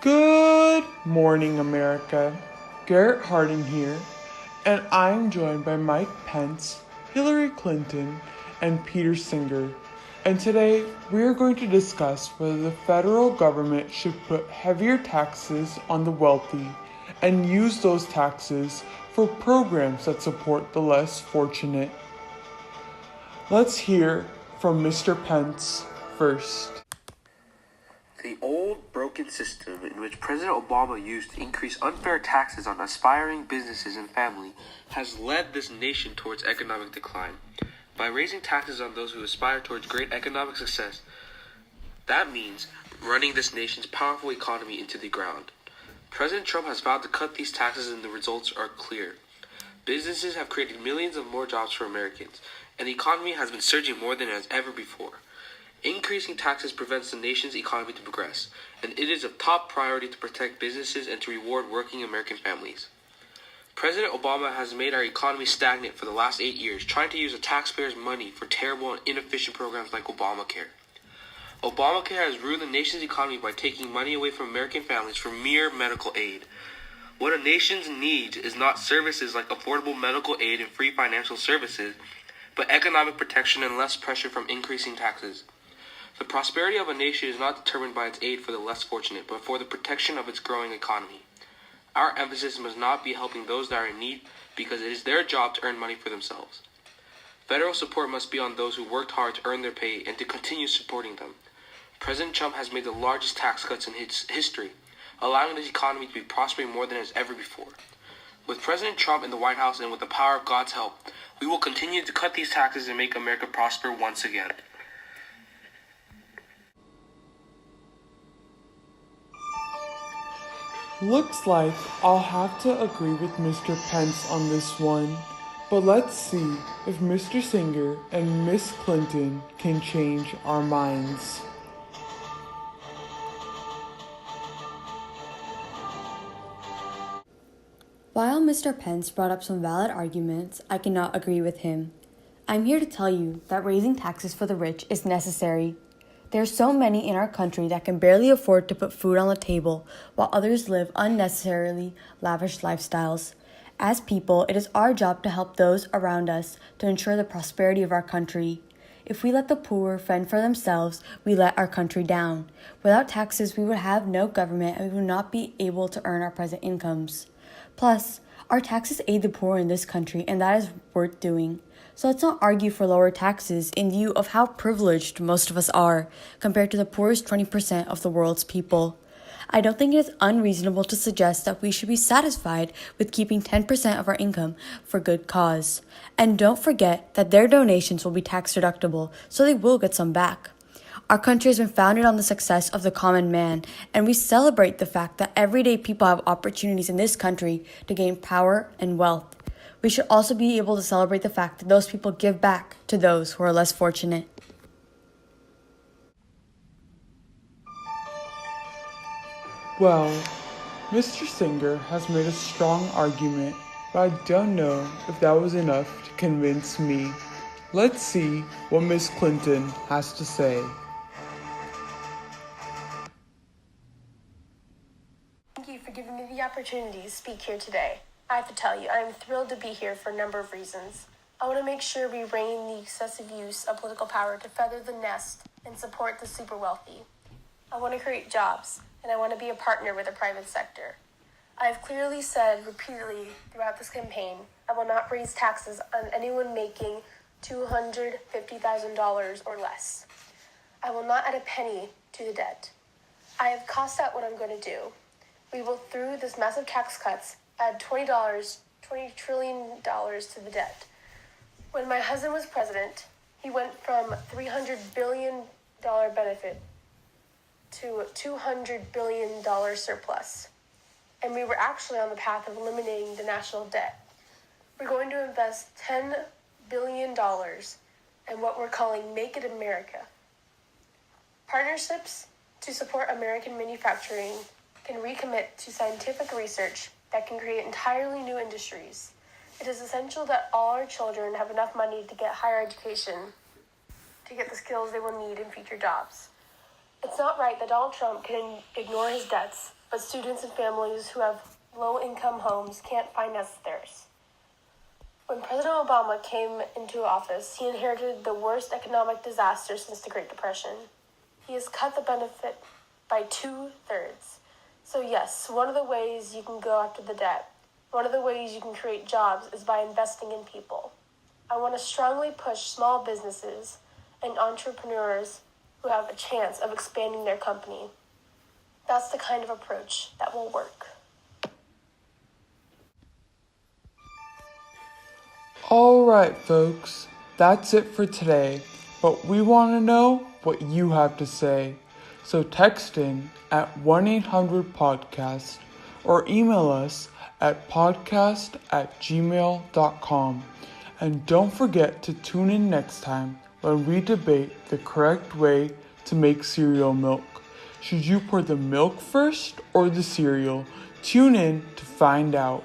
Good morning, America. Garrett Harding here, and I'm joined by Mike Pence, Hillary Clinton, and Peter Singer. And today, we are going to discuss whether the federal government should put heavier taxes on the wealthy and use those taxes for programs that support the less fortunate. Let's hear from Mr. Pence first. The old, broken system in which President Obama used to increase unfair taxes on aspiring businesses and family has led this nation towards economic decline. By raising taxes on those who aspire towards great economic success, that means running this nation's powerful economy into the ground. President Trump has vowed to cut these taxes, and the results are clear. Businesses have created millions of more jobs for Americans, and the economy has been surging more than it has ever before. Increasing taxes prevents the nation's economy to progress, and it is a top priority to protect businesses and to reward working American families. President Obama has made our economy stagnant for the last 8 years, trying to use the taxpayers' money for terrible and inefficient programs like Obamacare. Obamacare has ruined the nation's economy by taking money away from American families for mere medical aid. What a nation needs is not services like affordable medical aid and free financial services, but economic protection and less pressure from increasing taxes. The prosperity of a nation is not determined by its aid for the less fortunate, but for the protection of its growing economy. Our emphasis must not be helping those that are in need, because it is their job to earn money for themselves. Federal support must be on those who worked hard to earn their pay and to continue supporting them. President Trump has made the largest tax cuts in his history, allowing this economy to be prospering more than it has ever before. With President Trump in the White House and with the power of God's help, we will continue to cut these taxes and make America prosper once again. Looks like I'll have to agree with Mr. Pence on this one, but let's see if Mr. Singer and Miss Clinton can change our minds. While Mr. Pence brought up some valid arguments, I cannot agree with him. I'm here to tell you that raising taxes for the rich is necessary. There are so many in our country that can barely afford to put food on the table, while others live unnecessarily lavish lifestyles. As people, it is our job to help those around us to ensure the prosperity of our country. If we let the poor fend for themselves, we let our country down. Without taxes, we would have no government and we would not be able to earn our present incomes. Plus, our taxes aid the poor in this country, and that is worth doing. So let's not argue for lower taxes in view of how privileged most of us are compared to the poorest 20% of the world's people. I don't think it is unreasonable to suggest that we should be satisfied with keeping 10% of our income for good cause. And don't forget that their donations will be tax deductible, so they will get some back. Our country has been founded on the success of the common man, and we celebrate the fact that everyday people have opportunities in this country to gain power and wealth. We should also be able to celebrate the fact that those people give back to those who are less fortunate. Well, Mr. Singer has made a strong argument, but I don't know if that was enough to convince me. Let's see what Miss Clinton has to say. Thank you for giving me the opportunity to speak here today. I have to tell you, I am thrilled to be here for a number of reasons. I want to make sure we rein the excessive use of political power to feather the nest and support the super wealthy. I want to create jobs, and I want to be a partner with the private sector. I have clearly said repeatedly throughout this campaign, I will not raise taxes on anyone making $250,000 or less. I will not add a penny to the debt. I have cost out what I'm going to do. We will, through this massive tax cuts, add $20 trillion to the debt. When my husband was president, he went from $300 billion benefit to a $200 billion surplus. And we were actually on the path of eliminating the national debt. We're going to invest $10 billion in what we're calling Make It America. Partnerships to support American manufacturing can recommit to scientific research that can create entirely new industries. It is essential that all our children have enough money to get higher education to get the skills they will need in future jobs. It's not right that Donald Trump can ignore his debts, but students and families who have low-income homes can't finance theirs. When President Obama came into office, he inherited the worst economic disaster since the Great Depression. He has cut the benefit by 2/3. So yes, one of the ways you can go after the debt, one of the ways you can create jobs is by investing in people. I want to strongly push small businesses and entrepreneurs who have a chance of expanding their company. That's the kind of approach that will work. Alright, folks, that's it for today, but we want to know what you have to say. So text in at 1-800-PODCAST or email us at podcast@gmail.com. And don't forget to tune in next time when we debate the correct way to make cereal milk. Should you pour the milk first or the cereal? Tune in to find out.